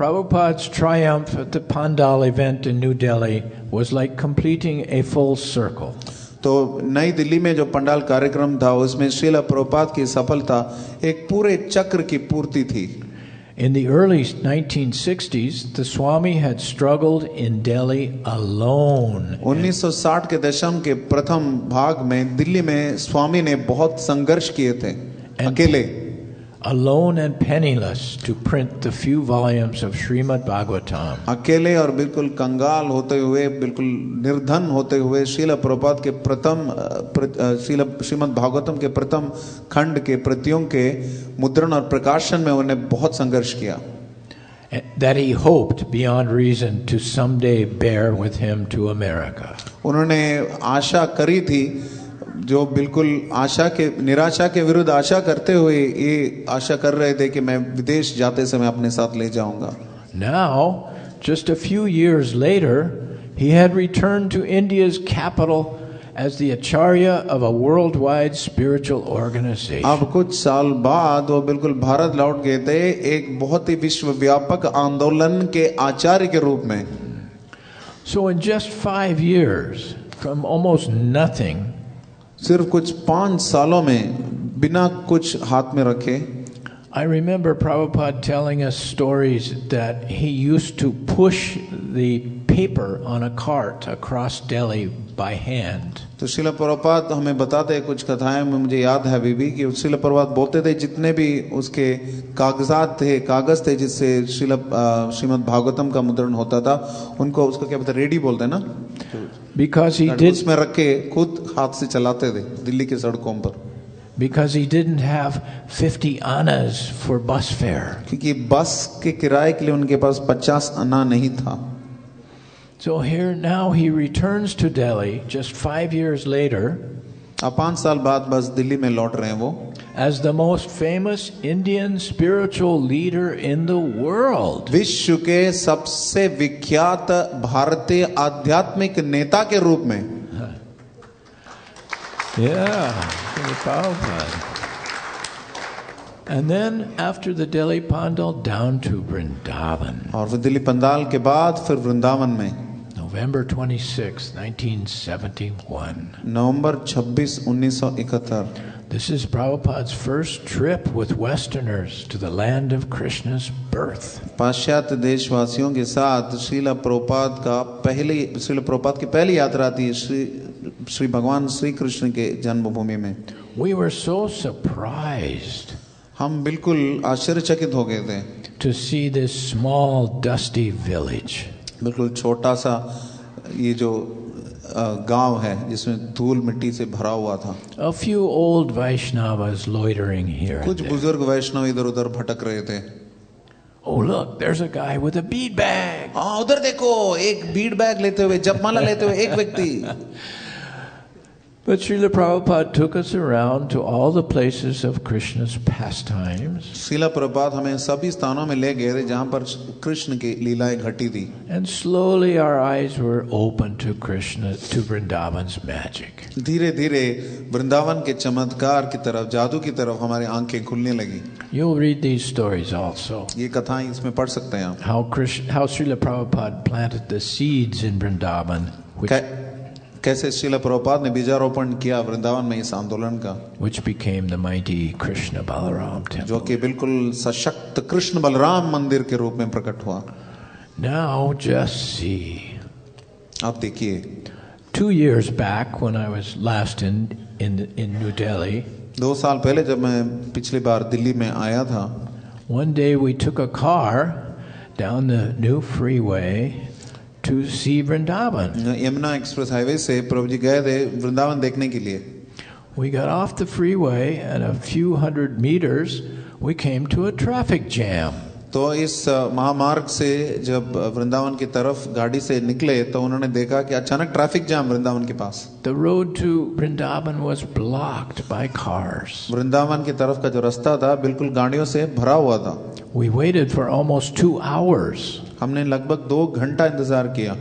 Prabhupada's triumph at the Pandal event in New Delhi was like completing a full circle. तो नई दिल्ली में जो पंडाल कार्यक्रम था उसमें श्रील प्रभुपाद की सफलता एक पूरे चक्र की पूर्ति थी. In the early 1960s, the Swami had struggled in Delhi alone. 1960 के दशक के प्रथम भाग में दिल्ली में स्वामी ने बहुत संघर्ष किए थे, अकेले, alone and penniless, to print the few volumes of Srimad Bhagavatam. अकेले और बिल्कुल कंगाल होते हुए, बिल्कुल निर्धन होते हुए श्रील प्रभुपाद के श्रीमद् भागवतम के प्रथम खंड के प्रतियों के मुद्रण और प्रकाशन में उन्हें बहुत संघर्ष किया. That he hoped beyond reason to someday bear with him to America. उन्होंने आशा करी थी, जो बिल्कुल आशा के निराशा के विरुद्ध आशा करते हुए ये आशा कर रहे थे कि मैं विदेश जाते समय अपने साथ ले जाऊंगा. Now, just a few years later, he had returned to India's capital as the acharya of a worldwide spiritual organization. अब कुछ साल बाद वो बिल्कुल भारत लौट गए थे एक बहुत ही विश्वव्यापक आंदोलन के आचार्य के रूप में. So in just 5 years, from almost nothing, सिर्फ कुछ 5 सालों में बिना कुछ हाथ में रखे, I remember Prabhupada telling us stories that he used to push the paper on a cart across Delhi by hand. तो श्रील प्रभुपाद हमें बताते हैं कुछ कथाएं में, मुझे याद है अभी भी, कि श्रील प्रभुपाद बोलते थे जितने भी उसके कागज थे जिससे श्रीमद् भागवतम का मुद्रण होता था, उनको उसको क्या बोलते, रेडी बोलते हैं ना, Because he did, उसमें रख के खुद हाथ से चलाते थे दिल्ली के सड़कों पर. Because he didn't have 50 annas for bus fare. क्योंकि बस के किराए के लिए उनके पास 50 आना नहीं था. So here now he returns to Delhi just 5 years later. अब 5 साल बाद बस दिल्ली में लौट रहे हैं वो, as the most famous Indian spiritual leader in the world. विश्व के सबसे विख्यात भारतीय आध्यात्मिक नेता के रूप में. Yeah, Prabhupada. And then after the Delhi Pandal, down to Vrindavan. और फिर दिल्ली पंडाल के बाद फिर वृंदावन में November 26, 1971. November 26, 1971. This is Prabhupada's first trip with Westerners to the land of Krishna's birth. पाश्चात्य देशवासियों के साथ श्रील प्रभुपाद की पहली यात्रा थी श्री भगवान श्री कृष्ण के जन्मभूमि में. We were so surprised हम बिल्कुल आश्चर्यचकित हो गए थे to see this small dusty village. बिल्कुल छोटा सा ये जो गांव है जिसमें धूल मिट्टी से भरा हुआ था. A few old Vaishnavas loitering here. कुछ बुजुर्ग वैष्णव इधर उधर भटक रहे थे. Oh look, there's a guy with a bead bag. हाँ, उधर देखो, एक बीड बैग लेते हुए, जपमाला लेते हुए एक व्यक्ति. But Srila Prabhupada took us around to all the places of Krishna's pastimes. Srila Prabhupada हमें सभी स्थानों में ले गए थे जहाँ पर कृष्ण की लीलाएं घटी थी. And slowly our eyes were opened to Krishna, to Vrindavan's magic. धीरे धीरे वृंदावन के चमत्कार की तरफ, जादू की तरफ हमारी आंखें खुलने लगी. You'll read these stories also. ये कथाएं इसमें पढ़ सकते हैं आप. How Srila Prabhupada planted the seeds in Vrindavan, कैसे श्रील प्रभुपाद ने बीजारोपण किया वृंदावन में इस आंदोलन का, which became the mighty Krishna Balaram temple. जो कि बिल्कुल सशक्त कृष्ण बलराम मंदिर के रूप में प्रकट हुआ. Now just see. आप देखिए, 2 years back when I was last in New Delhi, 2 साल पहले जब मैं पिछली बार दिल्ली में आया था, one day we took a car down the new freeway to see Vrindavan. Yamuna express highway से प्रभु जी गए थे वृंदावन देखने के लिए. We got off the freeway and a few hundred meters we came to a traffic jam. तो इस महामार्ग से जब वृंदावन की तरफ गाड़ी से निकले तो उन्होंने देखा कि अचानक ट्रैफिक जाम वृंदावन के पास. The road to Vrindavan was blocked by cars. Vrindavan की तरफ का जो रास्ता था बिल्कुल गाड़ियों से भरा हुआ था. We waited for almost 2 hours. हमने लगभग 2 घंटा इंतजार किया.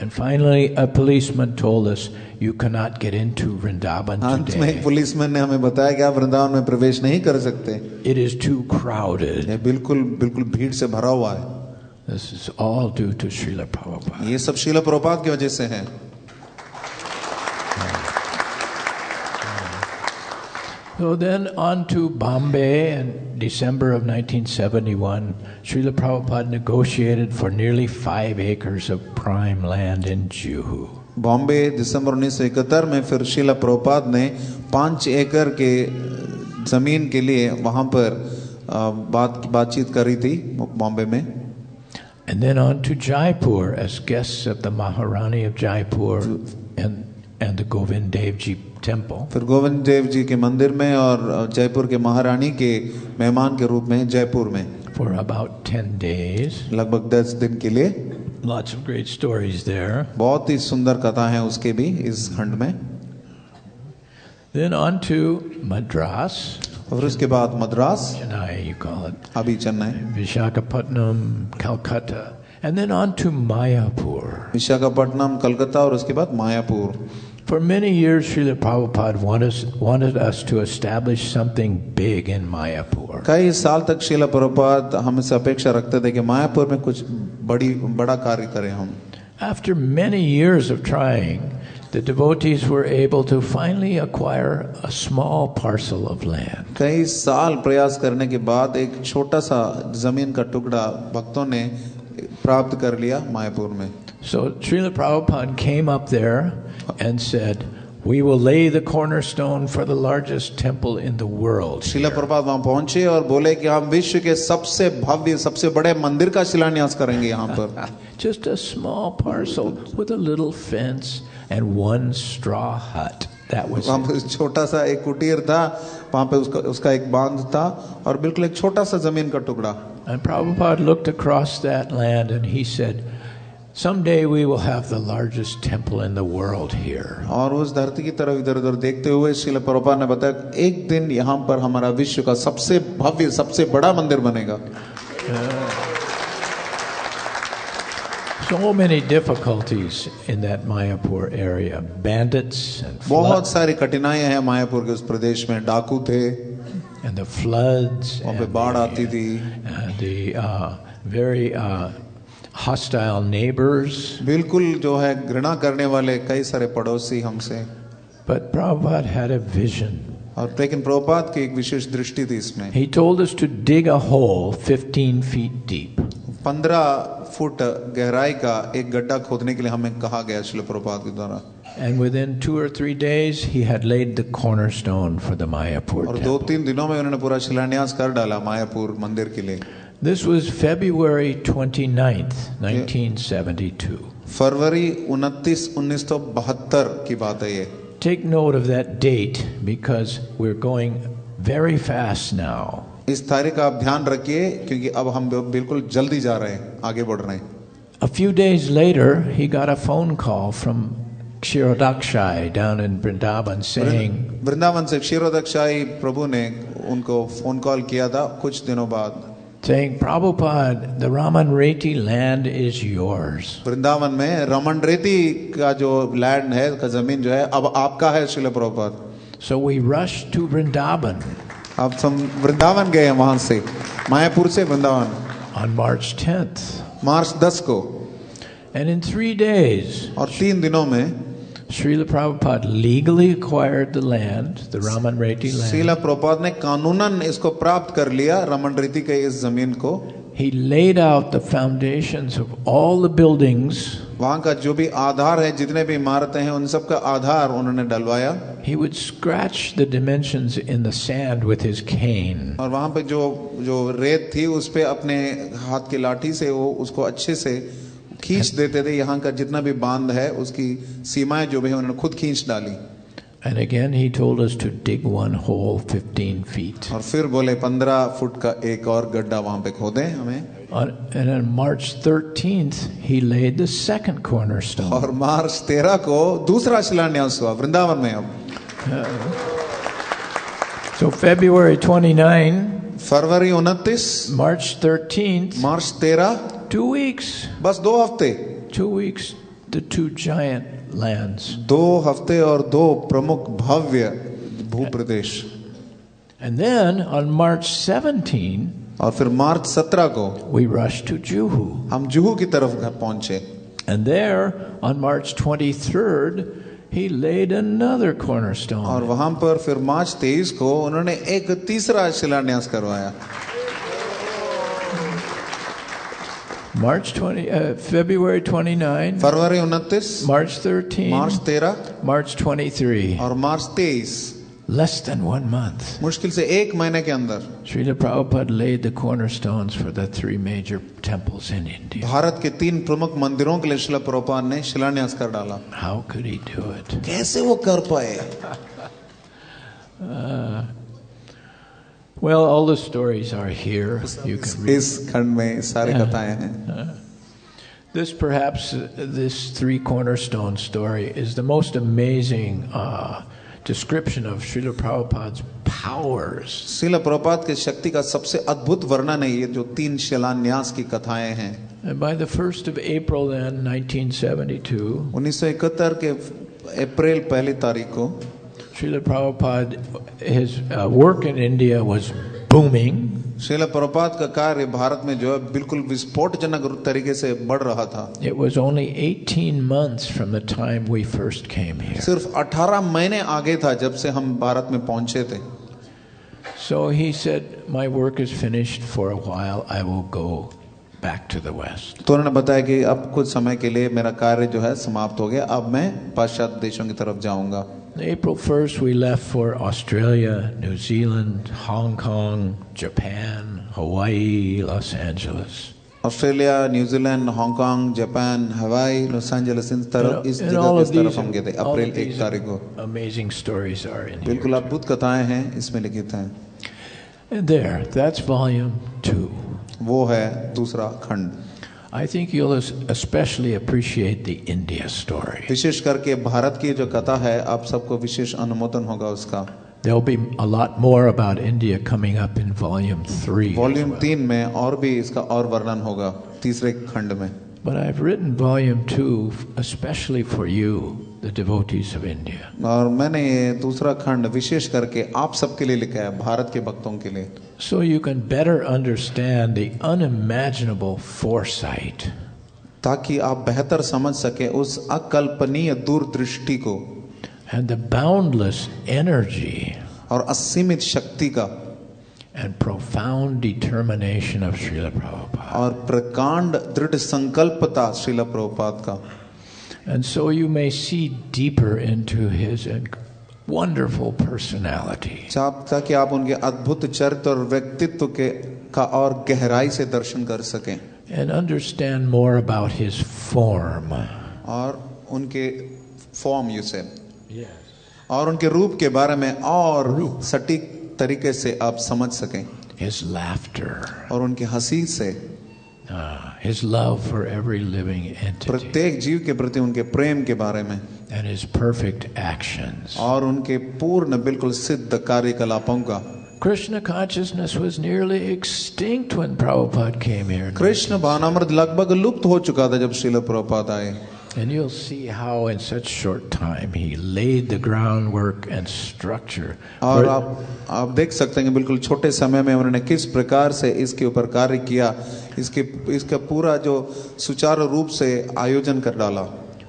And finally a policeman told us you cannot get into Vrindavan अंत में एक today. पुलिसमैन ने हमें बताया कि आप वृंदावन में प्रवेश नहीं कर सकते. It is too crowded. ये बिल्कुल भीड़ से भरा हुआ है. This is all due to Srila Prabhupada. ये सब श्रील प्रभुपाद की वजह से है. So then on to Bombay in December of 1971, Srila Prabhupada negotiated for nearly 5 acres of prime land in Juhu. Bombay दिसंबर 1971 में फिर श्रील प्रभुपाद ने 5 एकड़ के जमीन के लिए वहां पर बातचीत करी थी बॉम्बे में. And then on to Jaipur as guests of the Maharani of Jaipur and the Govind Dev Ji temple. फिर गोविंद देव जी के मंदिर में और जयपुर के महारानी के मेहमान के रूप में जयपुर में For about 10 days. लगभग 10 दिन के लिए. Lots of great stories there. बहुत ही सुंदर कथा है उसके भी इस खंड में. Then on to Madras. और उसके बाद Madras, Chennai, you call it. अभी Chennai, Visakhapatnam, Calcutta. And then on to Mayapur. Visakhapatnam, Calcutta और उसके बाद Mayapur. For many years, Srila Prabhupada wanted us to establish something big in Mayapur. कई साल तक श्रील प्रभुपाद हमसे अपेक्षा रखते थे कि मायापुर में कुछ बड़ा कार्य करें हम. After many years of trying, the devotees were able to finally acquire a small parcel of land. कई साल प्रयास करने के बाद एक छोटा सा जमीन का टुकड़ा भक्तों ने प्राप्त कर लिया मायापुर में. So Srila Prabhupada came up there and said, "We will lay the cornerstone for the largest temple in the world." Srila Prabhupada वहां पहुंचे और बोले कि हम विश्व के सबसे भव्य सबसे बड़े मंदिर का शिलान्यास करेंगे यहाँ पर. Just a small parcel with a little fence and one straw hut. That was वहां पर छोटा सा एक कुटीर था, वहां पे उसका एक बांध था और बिल्कुल एक छोटा सा जमीन का टुकड़ा. And Prabhupada looked across that land and he said, "Someday we will have the largest temple in the world here." और उस धरती की तरफ इधर उधर देखते हुए श्रील प्रभुपाद ने बताया एक दिन यहाँ पर हमारा विश्व का सबसे भव्य सबसे बड़ा मंदिर बनेगा. So many difficulties in that Mayapur area. Bandits and बहुत सारी कठिनाइयां हैं मायापुर के उस प्रदेश में. डाकू थे, and the floods वहाँ पे बाढ़ आती थी, the very hostile neighbors. बिल्कुल जो है घृणा करने वाले कई सारे पड़ोसी हमसे. But Prabhupada had a vision. और लेकिन प्रभुपाद की एक विशेष दृष्टि थी इसमें. He told us to dig a hole 15 feet deep. 15 foot गहराई का एक गड्ढा खोदने के लिए हमें कहा गया श्रील प्रभुपाद के द्वारा. And within 2 or 3 days, he had laid the cornerstone for the Mayapur और temple. 2-3 दिनों में उन्होंने पूरा शिलान्यास कर डाला मायापुर मंदिर के लिए. This was February 29th, 1972. फरवरी 29, 1972 की बात है ये. Take note of that date because we're going very fast now. इस तारीख का आप ध्यान रखिए क्योंकि अब हम बिल्कुल जल्दी जा रहे हैं, आगे बढ़ रहे हैं. A few days later, he got a phone call from Kshirodakshai down in Vrindavan saying, Vrindavan से क्षीरोदक्षाई प्रभु ने उनको फोन कॉल किया था कुछ दिनों बाद, saying, "Prabhupada, the Raman Reti land is yours." Vrindavan में रमन रेती का जो लैंड है का जमीन जो है अब आपका है Srila Prabhupada. So we rushed to Vrindavan अब हम वृंदावन गए वहां से, मायापुर से वृंदावन, on March 10th. मार्च 10 को. And in 3 days, और 3 दिनों में Srila Prabhupada legally acquired the land, the Raman Reti Srila land. Prabhupada ने कानूनन इसको प्राप्त कर लिया रमन रीति के इस जमीन को. He laid out the foundations of all the buildings. वहाँ का जो भी आधार है, जितने भी इमारतें हैं, उन सब का आधार उन्होंने डलवाया. He would scratch the dimensions in the sand with his cane. और वहाँ पे जो रेत थी उस पे अपने हाथ की लाठी से वो उसको अच्छे से खींच देते थे. यहाँ का जितना भी बांध है उसकी सीमाएं जो भी है उन्होंने खुद खींच डाली. And again he told us to dig one hole 15 feet. और फिर बोले 15 फुट का एक और गड्ढा वहाँ पे खोदें हमें. And on March 13th he laid the second cornerstone. और मार्च 13 को दूसरा शिलान्यास हुआ वृंदावन में. अब So February 29, फरवरी 29, March 13th, मार्च 13, 2 weeks. बस 2 हफ्ते. 2 weeks, the 2 giant lands. 2 हफ्ते और 2 प्रमुख भव्य भूप्रदेश. And then on March 17, और फिर मार्च 17 को we rushed to Juhu. हम जुहू की तरफ पहुंचे And there, on March 23rd, he laid another और cornerstone. वहां पर फिर मार्च 23 को उन्होंने एक तीसरा शिलान्यास करवाया। February 29, फरवरी 29, March 13, मार्च 13 March 23. और मार्च 23, Less than 1 month. मुश्किल से एक महीने के अंदर Srila Prabhupada laid the cornerstones for the 3 major temples in India. Bharat के 3 प्रमुख मंदिरों के लिए श्रील प्रभुपाद ने शिलान्यास कर डाला। How could he do it? कैसे वो कर पाए? Well, all the stories are here. You can read. इस खंड में सारी कथाएं हैं। This 3 cornerstone story is the most amazing description of Srila Prabhupada's powers. Srila Prabhupada के शक्ति का सबसे अद्भुत वर्णन है ये जो 3 शिलान्यास की कथाएं हैं। And by the 1st of April then, 1972, 1971 के अप्रैल 1 तारीख को Srila Prabhupada, his work in India was booming. Srila Prabhupada का कार्य भारत में जो है बिल्कुल विस्फोटजनक तरीके से बढ़ रहा था। It was only 18 months from the time we first came here. सिर्फ 18 महीने आगे था जब से हम भारत में पहुंचे थे। So he said, my work is finished for a while. I will go back to the West. तो उन्होंने बताया कि अब कुछ समय के लिए मेरा कार्य जो है समाप्त हो गया, अब मैं पाश्चात्य देशों की तरफ जाऊंगा। April 1st, we left for Australia, New Zealand, Hong Kong, Japan, Hawaii, Los Angeles. Australia, New Zealand, Hong Kong, Japan, हवाई, लॉस एंजलिस इस तरफ हम गए थे अप्रैल 1 तारीख को। Amazing stories are in here. बिल्कुल अद्भुत कथाएं हैं इसमें लिखित हैं। And there, that's volume 2. वो है दूसरा खंड। I think you'll especially appreciate the India story. विशेष करके भारत की जो कथा है आप सबको विशेष अनुमोदन होगा उसका। There'll be a lot more about India coming up in volume 3. Volume 3 में और भी इसका और वर्णन होगा तीसरे खंड में। But I've written volume 2 especially for you, the devotees of India. और मैंने ये दूसरा खंड विशेष करके आप सबके लिए लिखा है, भारत के भक्तों के लिए। So you can better understand the unimaginable foresight. ताकि आप बेहतर समझ सके उस अकल्पनीय दूरदृष्टि को। And the boundless energy. और असीमित शक्ति का। And profound determination of Srila Prabhupada. और प्रकांड दृढ़ संकल्पता श्रील प्रभुपाद का। And so you may see deeper into his wonderful personality. ताकि आप उनके अद्भुत चरित्र और व्यक्तित्व के का और गहराई से दर्शन कर सकें। And understand more about his form. और उनके फॉर्म यू से। Yes. और उनके रूप के बारे में और सटीक तरीके से आप समझ सकें। His laughter. और उनकी हंसी से। His love for every living entity. प्रत्येक जीव के प्रति उनके प्रेम के बारे में। And his perfect actions. और उनके पूर्ण बिल्कुल सिद्ध कार्यकलापों का। Krishna consciousness was nearly extinct when Prabhupada came here. Krishna भावनामृत लगभग लुप्त हो चुका था जब श्रील प्रभुपाद आए। And you'll see how in such short time he laid the groundwork and structure. और आप देख सकते हैं कि बिल्कुल छोटे समय में उन्होंने किस प्रकार से इसके ऊपर कार्य किया, इसका पूरा जो सुचारू रूप से आयोजन कर डाला।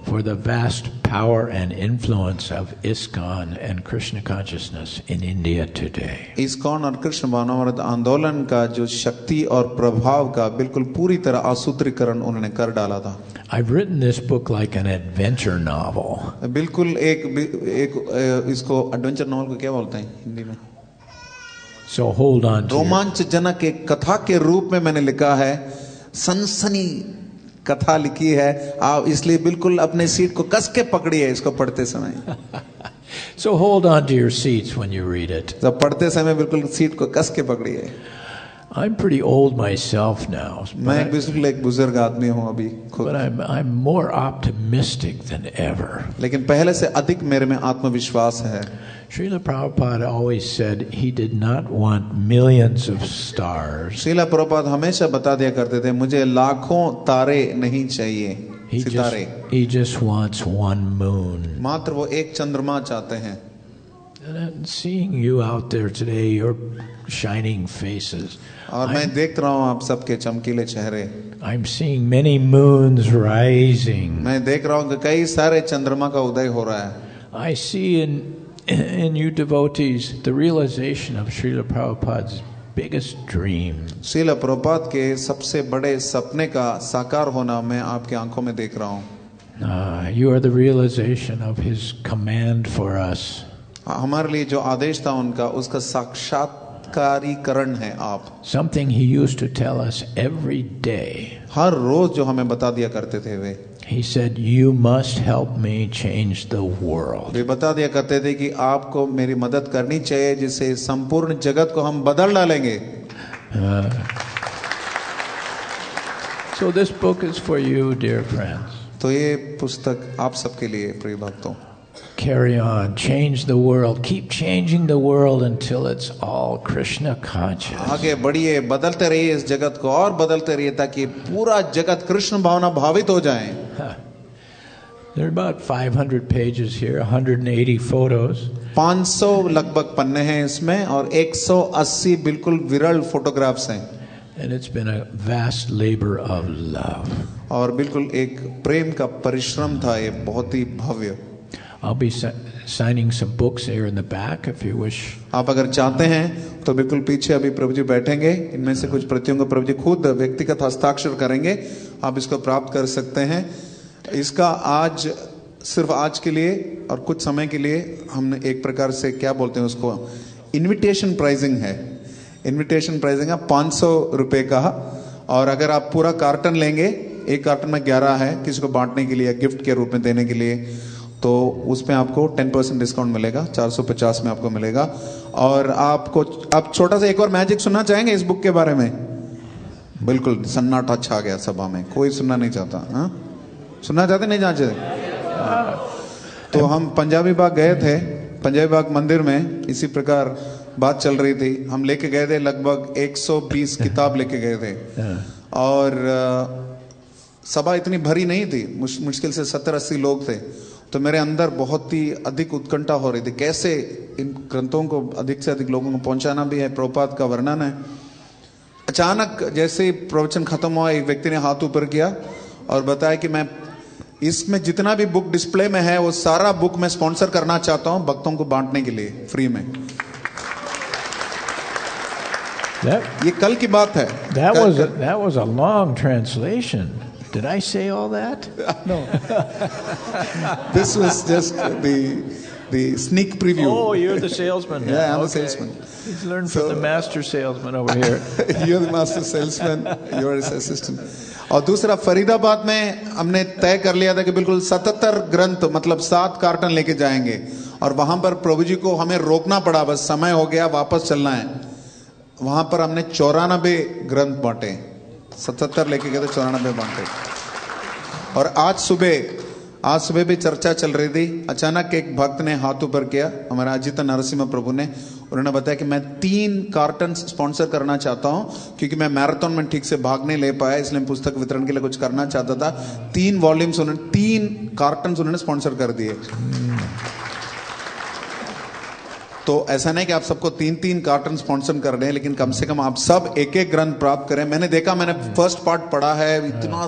For the vast power and influence of ISKCON and Krishna consciousness in India today. ISKCON और कृष्ण भावनामृत आंदोलन का जो शक्ति और प्रभाव का बिल्कुल पूरी तरह आसूत्रीकरण उन्होंने कर डाला था। I've written this book like an adventure novel. बिल्कुल एक इसको एडवेंचर नॉवल को क्या बोलते हैं हिंदी में? So hold on to रोमांचजनक एक कथा के रूप में मैंने लिखा है, सनसनी कथा लिखी है। आप इसलिए बिल्कुल अपने सीट को कस के पकड़िए इसको पढ़ते समय। So hold on to your seats when you read it. जब पढ़ते समय बिल्कुल सीट को कस के पकड़िए। I'm pretty old myself now. मैं बिल्कुल एक बुजुर्ग आदमी हूँ अभी खुद। But I'm more optimistic than ever. लेकिन पहले से अधिक मेरे में आत्मविश्वास है। Srila Prabhupada always said he did not want millions of stars. Srila Prabhupada हमेशा बता दिया करते थे मुझे लाखों तारे नहीं चाहिए, सितारे। He just wants one moon. मात्र वो एक चंद्रमा चाहते हैं। And seeing you out there today, your shining faces, और मैं देख रहा हूँ आप सबके चमकीले चेहरे, I'm seeing many moons rising. मैं देख रहा हूँ कि कई सारे चंद्रमा का उदय हो रहा है. I see in you devotees the realization of Srila Prabhupada's biggest dream. Srila Prabhupada के सबसे बड़े सपने का साकार होना मैं आपके आंखों में देख रहा हूँ. You are the realization of his command for us. हमारे लिए जो आदेश था उनका, उसका साक्षात्कारीकरण है आप. Something he used to tell us every day. हर रोज जो हमें बता दिया करते थे वे. He said, "You must help me change the world." वे बता दिया करते थे कि आपको मेरी मदद करनी चाहिए, जिससे संपूर्ण जगत को हम बदल डालेंगे. So this book is for you, dear friends. तो ये पुस्तक आप सबके लिए प्रिय भक्तों. Carry on, change the world, keep changing the world until it's all Krishna conscious. आगे बढ़िए, बदलते रहिए इस जगत को और बदलते रहिए ताकि पूरा जगत कृष्ण भावना भावित हो जाए. There are about 500 pages here, 180 photos. 500 लगभग पन्ने हैं इसमें और 180 बिल्कुल विरल फोटोग्राफ्स हैं. And it's been a vast labor of love. और बिल्कुल एक प्रेम का परिश्रम था ये, बहुत ही भव्य. I'll be signing some books here in the back if you wish. आप अगर चाहते हैं तो बिल्कुल पीछे अभी प्रभु जी बैठेंगे. इनमें से कुछ प्रतियों को प्रभु जी खुद व्यक्तिगत हस्ताक्षर करेंगे. आप इसको प्राप्त कर सकते हैं. इसका आज सिर्फ आज के लिए और कुछ समय के लिए हमने एक प्रकार से क्या बोलते हैं उसको, इनविटेशन प्राइसिंग है. इनविटेशन प्राइसिंग है 500 रुपए का. और अगर आप पूरा कार्टन लेंगे, एक कार्टन में 11 है, किसी को बांटने के लिए, गिफ्ट के रूप में देने के लिए, तो उसमें आपको 10% डिस्काउंट मिलेगा. 450 में आपको मिलेगा. और आपको आप छोटा सा एक और मैजिक सुनना चाहेंगे इस बुक के बारे में? बिल्कुल सन्नाटा छा गया सभा में, कोई सुनना नहीं चाहता. हाँ, सुनना चाहते नहीं चाहते? तो हम पंजाबी बाग गए थे. पंजाबी बाग मंदिर में इसी प्रकार बात चल रही थी. हम लेके गए थे लगभग 120 किताब लेके गए थे. और सभा इतनी भरी नहीं थी, मुश्किल से 70-80 लोग थे. तो मेरे अंदर बहुत ही अधिक उत्कंठा हो रही थी, कैसे इन ग्रंथों को अधिक से अधिक लोगों को पहुंचाना भी है. प्रभुपाद का वर्णन है. अचानक जैसे ही प्रवचन खत्म हुआ, एक व्यक्ति ने हाथ ऊपर किया और बताया कि मैं इसमें जितना भी बुक डिस्प्ले में है वो सारा बुक मैं स्पॉन्सर करना चाहता हूं भक्तों को बांटने के लिए फ्री में. ये कल की बात है. That was a long translation. Did I say all that? No. This was just the sneak preview. Oh, you're the salesman now. Yeah, I'm okay. a salesman. He's learned from the master salesman over here. You're the master salesman. You're his assistant. और दूसरा, फरीदाबाद में हमने तय कर लिया था कि बिल्कुल 77 ग्रंथ मतलब 7 कार्टन लेके जाएंगे. और वहां पर प्रभु जी को हमें रोकना पड़ा, बस समय हो गया, वापस चलना है. वहां पर हमने 94 ग्रंथ बांटे. 77 लेके गए थे, 94 बांटे. और आज सुबह भी चर्चा चल रही थी. अचानक एक भक्त ने हाथ ऊपर किया, हमारा अजित नरसिम्हा प्रभु ने. उन्होंने बताया कि मैं 3 कार्टन स्पॉन्सर करना चाहता हूं, क्योंकि मैं मैराथन में ठीक से भाग नहीं ले पाया, इसलिए पुस्तक वितरण के लिए कुछ करना चाहता था. 3 वॉल्यूम्स उन्होंने, 3 कार्टन उन्होंने स्पॉन्सर कर दिए. तो ऐसा नहीं कि आप सबको 3-3 कार्टन स्पॉन्सर कर रहे हैं, लेकिन कम से कम आप सब एक-एक ग्रंथ प्राप्त करें. मैंने देखा, मैंने फर्स्ट पार्ट पढ़ा है, इतना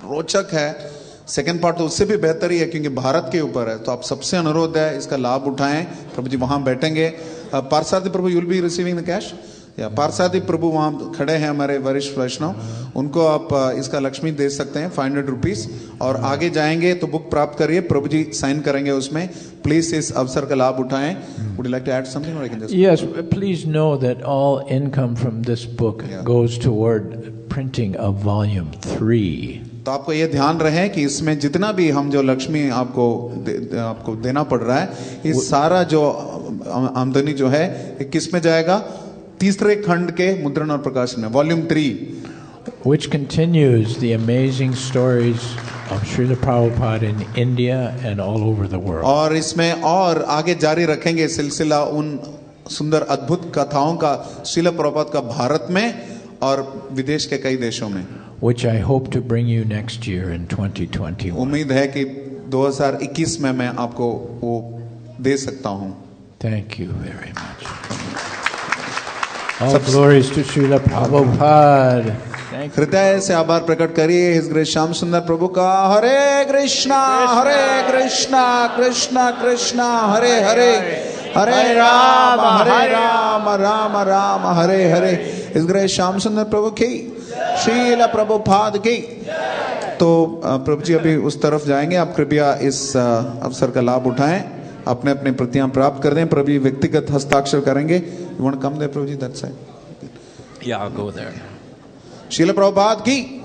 रोचक है. सेकंड पार्ट तो उससे भी बेहतर ही है, क्योंकि भारत के ऊपर है. तो आप सबसे अनुरोध है, इसका लाभ उठाएं. प्रभु जी वहां बैठेंगे. पार्षद Prabhu, you will be receiving the cash. या पार्षद प्रभु वहां खड़े हैं, हमारे वरिष्ठ वैष्णव, उनको आप इसका लक्ष्मी दे सकते हैं 500 रुपीज. और आगे जाएंगे तो बुक प्राप्त करिए, प्रभु जी साइन करेंगे उसमें. प्लीज इस अवसर का लाभ उठाएं. Would you like to add something, or I can just? Yes, please know that all income from this book goes toward printing of volume 3. तो आपको ये ध्यान रहे कि इसमें जितना भी हम जो लक्ष्मी आपको देना पड़ रहा है, ये सारा जो आमदनी जो है ये किस में जाएगा? तीसरे खंड के मुद्रण और प्रकाशन में, volume 3, which continues the amazing stories of Srila Prabhupada in India and all over the world. और इसमें और आगे जारी रखेंगे सिलसिला उन सुंदर अद्भुत कथाओं का श्रील प्रभुपाद का भारत में और विदेश के कई देशों में, which I hope to bring you next year in 2021. उम्मीद है कि 2021 में मैं आपको वो दे सकता हूं. Thank you very much. All glories to Srila Prabhupada. Thank you. हृदय से आभार प्रकट करिए हिज ग्रेस श्याम सुंदर प्रभु का। हरे कृष्णा कृष्णा कृष्णा हरे हरे, हरे राम राम राम हरे हरे। हिज ग्रेस श्याम सुंदर प्रभु की, श्रील प्रभुपाद की। तो प्रभु जी अभी उस तरफ जाएंगे, आप कृपया इस अवसर का लाभ उठाएं, अपने अपने प्रतियां प्राप्त कर दें। प्रभु जी व्यक्तिगत हस्ताक्षर करेंगे। You want to come there, Prabhu ji, that side? Yeah, I'll go there. Srila Prabhupada की।